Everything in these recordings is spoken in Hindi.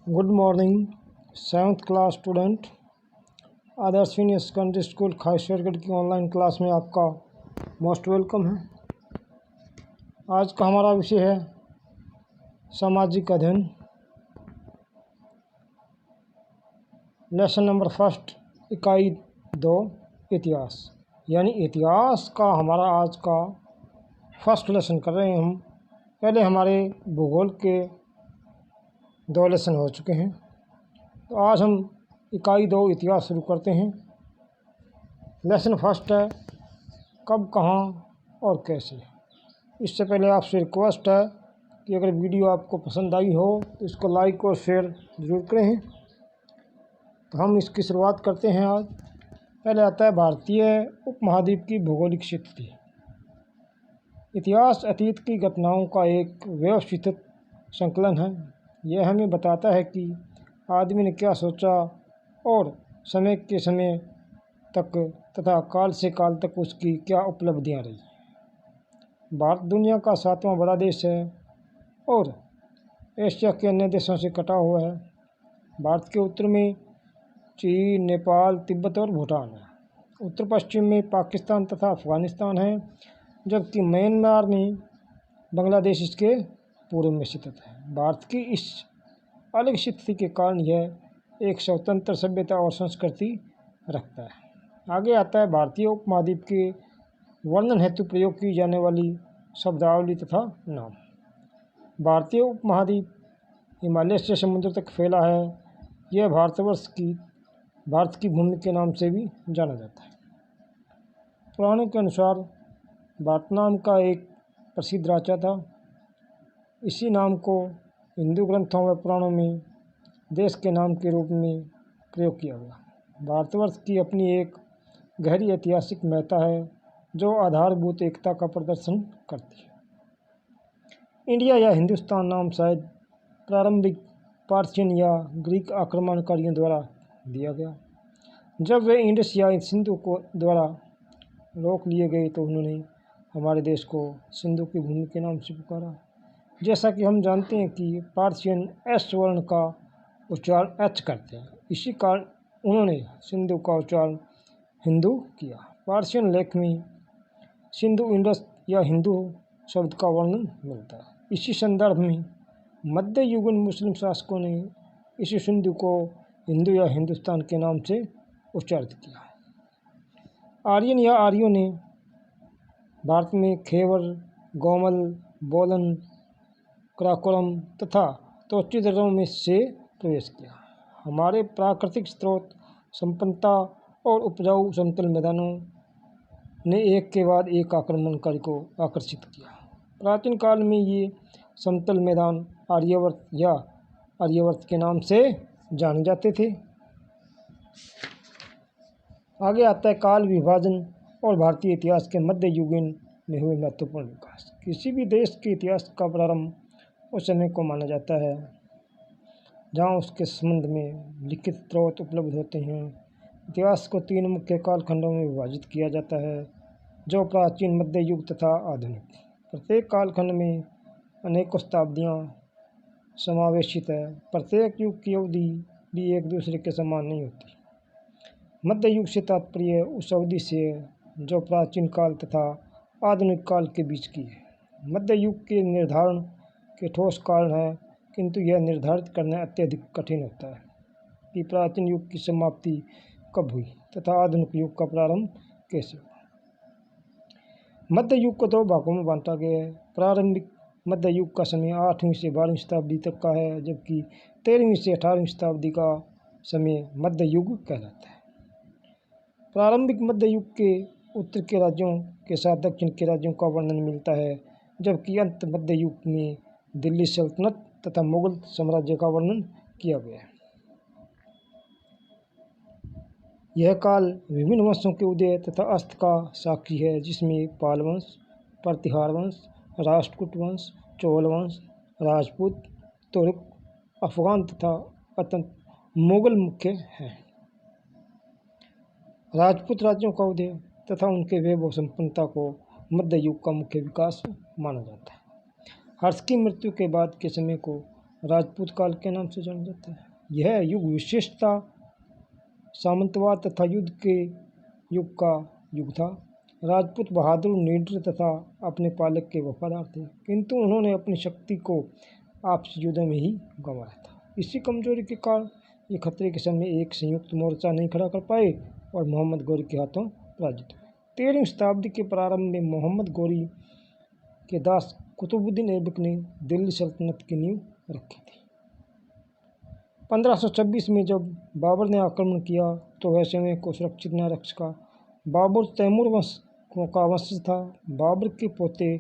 Good morning seventh class student. Adarsh senior secondary school Khaisargarh की ऑनलाइन क्लास में आपका मोस्ट वेलकम है। आज का हमारा विषय है सामाजिक अध्ययन। लेसन नंबर फर्स्ट, इकाई 2, इतिहास। यानी इतिहास का हमारा आज का फर्स्ट लेसन कर रहे हैं हम। पहले हमारे भूगोल के 2 लेसन हो चुके हैं, तो आज हम इकाई 2 इतिहास शुरू करते हैं। लेसन फर्स्ट है कब, कहाँ और कैसे। इससे पहले आपसे रिक्वेस्ट है कि अगर वीडियो आपको पसंद आई हो तो इसको लाइक और शेयर ज़रूर करें। तो हम इसकी शुरुआत करते हैं। आज पहले आता है भारतीय उपमहाद्वीप की भौगोलिक स्थिति। इतिहास अतीत की घटनाओं का एक व्यवस्थित संकलन है। यह हमें बताता है कि आदमी ने क्या सोचा और समय के समय तक तथा काल से काल तक उसकी क्या उपलब्धियां रही। भारत दुनिया का 7वां बड़ा देश है और एशिया के अन्य देशों से कटा हुआ है। भारत के उत्तर में चीन, नेपाल, तिब्बत और भूटान है। उत्तर पश्चिम में पाकिस्तान तथा अफगानिस्तान है, जबकि म्यांमार में बांग्लादेश इसके पूर्व में स्थित है। भारत की इस अलग स्थिति के कारण यह एक स्वतंत्र सभ्यता और संस्कृति रखता है। आगे आता है भारतीय उपमहाद्वीप के वर्णन हेतु प्रयोग की जाने वाली शब्दावली तथा नाम। भारतीय उपमहाद्वीप हिमालय से समुद्र तक फैला है। यह भारत की भूमि के नाम से भी जाना जाता है। पुराणों के अनुसार भारत नाम का एक प्रसिद्ध राजा था। इसी नाम को हिंदू ग्रंथों व पुराणों में देश के नाम के रूप में प्रयोग किया गया। भारतवर्ष की अपनी एक गहरी ऐतिहासिक महत्ता है जो आधारभूत एकता का प्रदर्शन करती है। इंडिया या हिंदुस्तान नाम शायद प्रारंभिक पार्थियन या ग्रीक आक्रमणकारियों द्वारा दिया गया। जब वे इंडस या सिंधु को द्वारा रोक लिए गए तो उन्होंने हमारे देश को सिंधु की भूमि के नाम से पुकारा। जैसा कि हम जानते हैं कि पार्थियन एस वर्ण का उच्चारण एच करते हैं, इसी कारण उन्होंने सिंधु का उच्चारण हिंदू किया। पार्थियन लेख में सिंधु इंडस या हिंदू शब्द का वर्णन मिलता है। इसी संदर्भ में मध्ययुगीन मुस्लिम शासकों ने इसी सिंधु को हिंदू या हिंदुस्तान के नाम से उच्चारित किया। आर्यन या आर्यों ने भारत में खैबर, गोमल, बोलन, कराकोरम तथा तोचिदरों में से प्रवेश किया। हमारे प्राकृतिक स्रोत, संपन्नता और उपजाऊ समतल मैदानों ने एक के बाद एक आक्रमणकारी को आकर्षित किया। प्राचीन काल में ये समतल मैदान आर्यावर्त या आर्यावर्त के नाम से जाने जाते थे। आगे आता है काल विभाजन और भारतीय इतिहास के मध्ययुगीन में हुए महत्वपूर्ण विकास। किसी भी देश के इतिहास का प्रारंभ उस समय को माना जाता है जहाँ उसके संबंध में लिखित स्रोत उपलब्ध होते हैं। इतिहास को 3 मुख्य कालखंडों में विभाजित किया जाता है, जो प्राचीन, मध्य युग तथा आधुनिक। प्रत्येक कालखंड में अनेकों शताब्दियाँ समावेशित है। प्रत्येक युग की अवधि भी एक दूसरे के समान नहीं होती। मध्य युग से तात्पर्य उस अवधि से है जो प्राचीन काल तथा आधुनिक काल के बीच की है। मध्य युग के निर्धारण के ठोस कारण है, किंतु यह निर्धारित करना अत्यधिक कठिन होता है कि प्राचीन युग की समाप्ति कब हुई तथा आधुनिक युग का प्रारंभ कैसे हुआ। मध्य युग को 2 भागों में बांटा गया है। प्रारंभिक मध्य युग का समय 8वीं से 12वीं शताब्दी तक का है, जबकि 13वीं से 18वीं शताब्दी का समय मध्य युग कहलाता है। प्रारंभिक मध्य युग के उत्तर के राज्यों के साथ दक्षिण के राज्यों का वर्णन मिलता है, जबकि अंत मध्य युग में दिल्ली सल्तनत तथा मुगल साम्राज्य का वर्णन किया गया है। यह काल विभिन्न वंशों के उदय तथा अस्त का साक्षी है, जिसमें पाल वंश, प्रतिहार वंश, राष्ट्रकूट वंश, चोल वंश, राजपूत, तुर्क, अफगान तथा अत्यंत मुगल मुख्य हैं। राजपूत राज्यों का उदय तथा उनके वैभव संपन्नता को मध्य युग का मुख्य विकास माना जाता है। हर्ष की मृत्यु के बाद के समय को राजपूत काल के नाम से जाना जाता है। यह युग विशेषता सामंतवाद तथा युद्ध के युग का युग था। राजपूत बहादुर, निडर तथा अपने पालक के वफादार थे, किंतु उन्होंने अपनी शक्ति को आपसी युद्धों में ही गंवाया था। इसी कमजोरी के कारण ये खतरे के समय एक संयुक्त मोर्चा नहीं खड़ा कर पाए और मोहम्मद गौरी के हाथों पराजित हुए। 13वीं शताब्दी के प्रारंभ में मोहम्मद गौरी के दास कुतुबुद्दीन ऐबक ने दिल्ली सल्तनत की नींव रखी थी। 1526 में जब बाबर ने आक्रमण किया तो वह समय को सुरक्षित न रख सका। बाबर तैमूर वंश का वंशज था। बाबर के पोते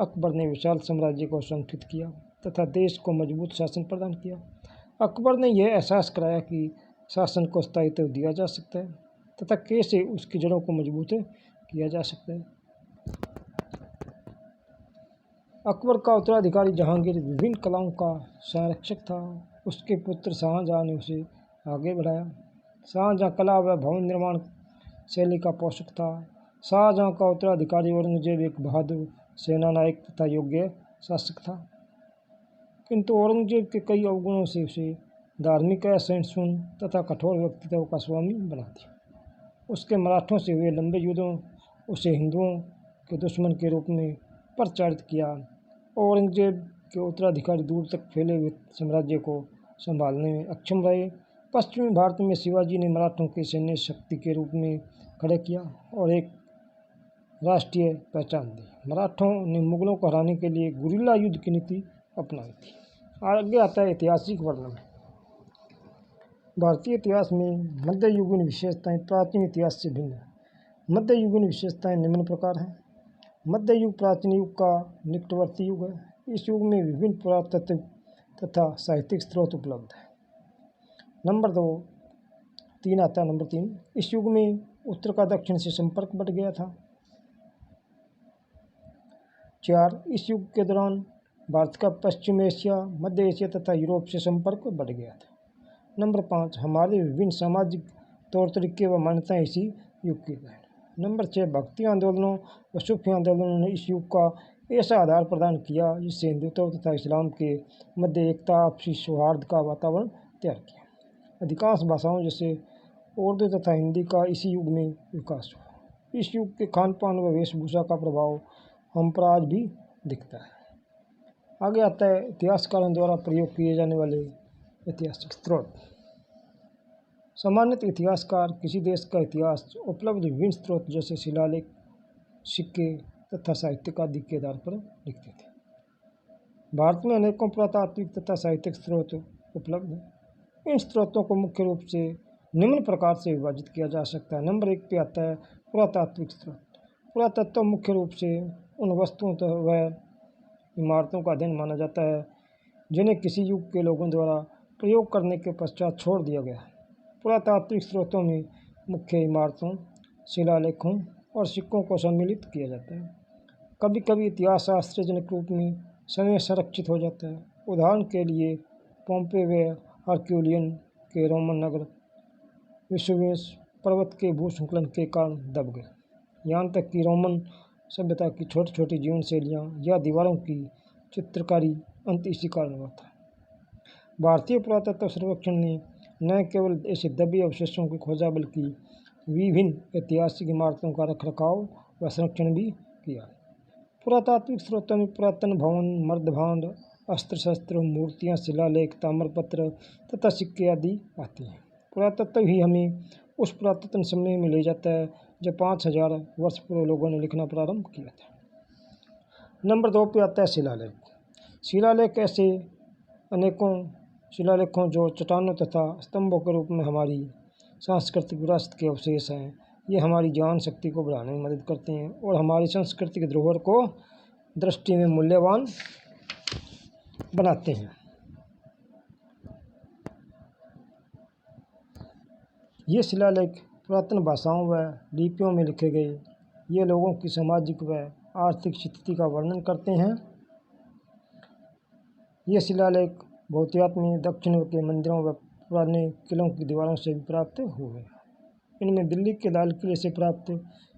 अकबर ने विशाल साम्राज्य को संगठित किया तथा देश को मजबूत शासन प्रदान किया। अकबर ने यह एहसास कराया कि शासन को स्थायित्व दिया जा सकता है तथा कैसे उसकी जड़ों को मजबूत किया जा सकता है। अकबर का उत्तराधिकारी जहांगीर विभिन्न कलाओं का संरक्षक था। उसके पुत्र शाहजहां ने उसे आगे बढ़ाया। शाहजहां कला व भवन निर्माण शैली का पोषक था। शाहजहां का उत्तराधिकारी औरंगजेब एक बहादुर सेनानायक तथा योग्य शासक था, किंतु औरंगजेब के कई अवगुणों से उसे धार्मिक, असहिष्णु तथा कठोर व्यक्तित्व का स्वामी बना दिया। उसके मराठों से हुए लंबे युद्धों उसे हिंदुओं के दुश्मन के रूप में प्रचारित किया। औरंगजेब के उत्तराधिकारी दूर तक फैले हुए साम्राज्य को संभालने में अक्षम रहे। पश्चिमी भारत में शिवाजी ने मराठों की सैन्य शक्ति के रूप में खड़े किया और एक राष्ट्रीय पहचान दी। मराठों ने मुगलों को हराने के लिए गुरिल्ला युद्ध की नीति अपनाई थी। आगे आता है ऐतिहासिक वर्णन। भारतीय इतिहास में मध्ययुगीन विशेषताएं प्राचीन इतिहास से भिन्न हैं। मध्ययुगीन विशेषताएं निम्न प्रकार हैं। मध्य युग प्राचीन युग का निकटवर्ती युग है। इस युग में विभिन्न पुरातत्व तथा साहित्यिक स्रोत उपलब्ध हैं। नंबर 3 आता है। नंबर 3, इस युग में उत्तर का दक्षिण से संपर्क बढ़ गया था। 4, इस युग के दौरान भारत का पश्चिम एशिया, मध्य एशिया तथा यूरोप से संपर्क बढ़ गया था। नंबर 5, हमारे विभिन्न सामाजिक तौर तरीके व मान्यताएं इसी युग की हैं। नंबर 6, भक्ति आंदोलनों व सूफी आंदोलनों ने इस युग का ऐसा आधार प्रदान किया जिससे हिंदुत्व तथा इस्लाम के मध्य एकता, आपसी सौहार्द का वातावरण तैयार किया। अधिकांश भाषाओं जैसे उर्दू तथा हिंदी का इसी युग में विकास हुआ। इस युग के खान पान व वेशभूषा का प्रभाव हम पर आज भी दिखता है। आगे आता है इतिहासकारों द्वारा प्रयोग किए जाने वाले ऐतिहासिक स्रोत। सामान्यतः इतिहासकार किसी देश का इतिहास उपलब्ध विभिन्न स्रोत जैसे शिलालेख, सिक्के तथा साहित्यिक आदि के आधार पर लिखते थे। भारत में अनेकों पुरातात्विक तथा साहित्यिक स्रोत उपलब्ध हैं। इन स्रोतों को मुख्य रूप से निम्न प्रकार से विभाजित किया जा सकता है। नंबर 1 पे आता है पुरातात्विक स्रोत। पुरातत्व मुख्य रूप से उन वस्तुओं व इमारतों का अध्ययन माना जाता है जिन्हें किसी युग के लोगों द्वारा प्रयोग करने के पश्चात छोड़ दिया गया। पुरातात्विक स्रोतों में मुख्य इमारतों, शिलालेखों और सिक्कों को सम्मिलित किया जाता है। कभी कभी इतिहास आश्चर्यजनक रूप में समय संरक्षित हो जाता है। उदाहरण के लिए पोम्पेई व हरक्यूलियन के रोमन नगर वेसुवियस पर्वत के भूस्खलन के कारण दब गए। यहाँ तक कि रोमन सभ्यता की छोटी छोटी जीवन शैलियाँ या दीवारों की चित्रकारी अंत इसी कारण हुआ था। भारतीय पुरातत्व सर्वेक्षण ने न केवल ऐसे दबे अवशेषों की खोजा बल्कि विभिन्न ऐतिहासिक इमारतों का रखरखाव व संरक्षण भी किया। पुरातात्विक स्रोतों में पुरातन भवन, मर्दभांड, अस्त्र शस्त्र, मूर्तियाँ, शिलालेख, ताम्रपत्र तथा सिक्के आदि आते हैं। पुरातत्व ही हमें उस पुरातन समय में ले जाता है जब 5000 वर्ष पूर्व लोगों ने लिखना प्रारंभ किया था। नंबर 2 पे आता है शिलालेख। शिलालेख ऐसे अनेकों शिलालेखों जो चट्टानों तथा स्तंभों के रूप में हमारी सांस्कृतिक विरासत के अवशेष हैं। ये हमारी ज्ञान शक्ति को बढ़ाने में मदद करते हैं और हमारी संस्कृति के धरोहर को दृष्टि में मूल्यवान बनाते हैं। ये शिलालेख पुरातन भाषाओं व लिपियों में लिखे गए। ये लोगों की सामाजिक व आर्थिक स्थिति का वर्णन करते हैं। ये शिलालेख बहुतायत में दक्षिण के मंदिरों व पुराने किलों की दीवारों से भी प्राप्त हुए। इनमें दिल्ली के लाल किले से प्राप्त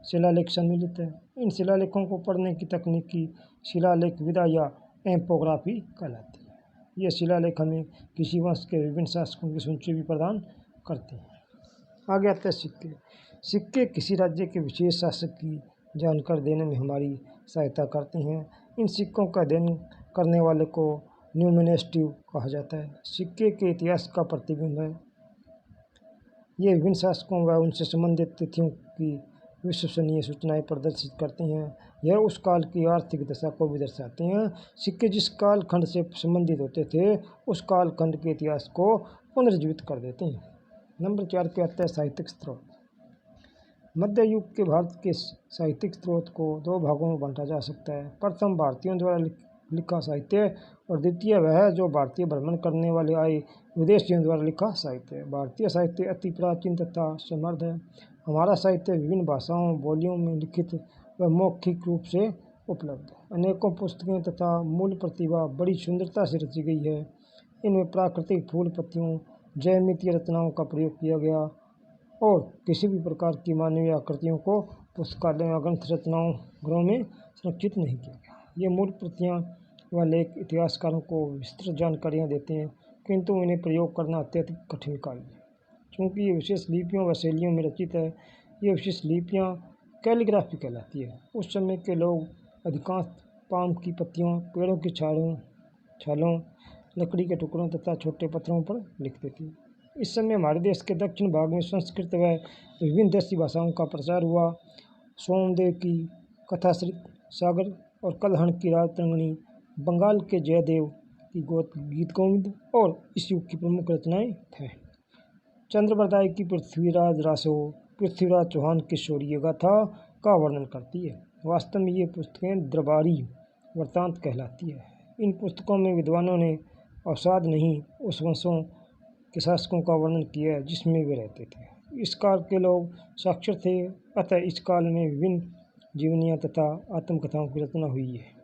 शिलालेख सम्मिलित है। इन शिलालेखों को पढ़ने की तकनीकी शिलालेख विधा या एम्पोग्राफी कहलाती है। ये शिलालेख हमें किसी वंश के विभिन्न शासकों की सूची भी प्रदान करते हैं। आगे आते हैं सिक्के। सिक्के किसी राज्य के विशेष शासक की जानकारी देने में हमारी सहायता करते हैं। इन सिक्कों का अध्ययन करने वाले को न्यूमिनेटिव कहा जाता है। सिक्के के इतिहास का प्रतिबिंब है। ये विभिन्न शासकों व उनसे संबंधित तिथियों की विश्वसनीय सूचनाएं प्रदर्शित करते हैं। यह उस काल की आर्थिक दशा को भी दर्शाते हैं। सिक्के जिस काल खंड से संबंधित होते थे उस काल खंड के इतिहास को पुनर्जीवित कर देते हैं। नंबर 4 पे आता है साहित्यिक स्रोत। मध्य युग के भारत के साहित्यिक स्रोत को 2 भागों में बांटा जा सकता है। प्रथम भारतीयों द्वारा लिखा साहित्य और द्वितीय वह जो भारतीय भ्रमण करने वाले आए विदेशियों द्वारा लिखा साहित्य है। भारतीय साहित्य अति प्राचीन तथा समृद्ध है। हमारा साहित्य विभिन्न भाषाओं बोलियों में लिखित व मौखिक रूप से उपलब्ध है। अनेकों पुस्तकें तथा मूल प्रतिभा बड़ी सुंदरता से रची गई है। इनमें प्राकृतिक फूल पत्तियों ज्यामितीय रचनाओं का प्रयोग किया गया और किसी भी प्रकार की मानवीय आकृतियों को पुस्तकालय व ग्रंथ रचनाओं गृहों में संरक्षित नहीं किया गया। ये मूल प्रतियां व लेख इतिहासकारों को विस्तृत जानकारियां देते हैं, किंतु इन्हें प्रयोग करना अत्यधिक कठिन कार्य है। चूँकि ये विशेष लिपियों व शैलियों में रचित है, ये विशेष लिपियाँ कैलीग्राफी कहलाती है। उस समय के लोग अधिकांश पाम की पत्तियों, पेड़ों की छालों, लकड़ी के टुकड़ों तथा छोटे पत्थरों पर लिखते थे। इस समय हमारे देश के दक्षिण भाग में संस्कृत व विभिन्न देशी भाषाओं का प्रचार हुआ। सोमदेव की कथाश्रित सागर और कलहण की राजतरंगिणी, बंगाल के जयदेव की गीत गोविंद और इस युग की प्रमुख रचनाएं हैं। चंद्रबरदाई की पृथ्वीराज रासो, पृथ्वीराज चौहान की शौर्य गाथा का वर्णन करती है। वास्तव में ये पुस्तकें दरबारी वृत्तांत कहलाती है। इन पुस्तकों में विद्वानों ने अवसाद नहीं उस वंशों के शासकों का वर्णन किया है जिसमें वे रहते थे। इस काल के लोग साक्षर थे, अतः इस काल में विभिन्न जीवनियाँ तथा आत्मकथाओं की रचना हुई है।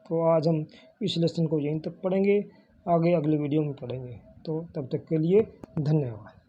तो आज हम इस लेसन को यहीं तक पढ़ेंगे, आगे अगले वीडियो में पढ़ेंगे। तो तब तक के लिए धन्यवाद।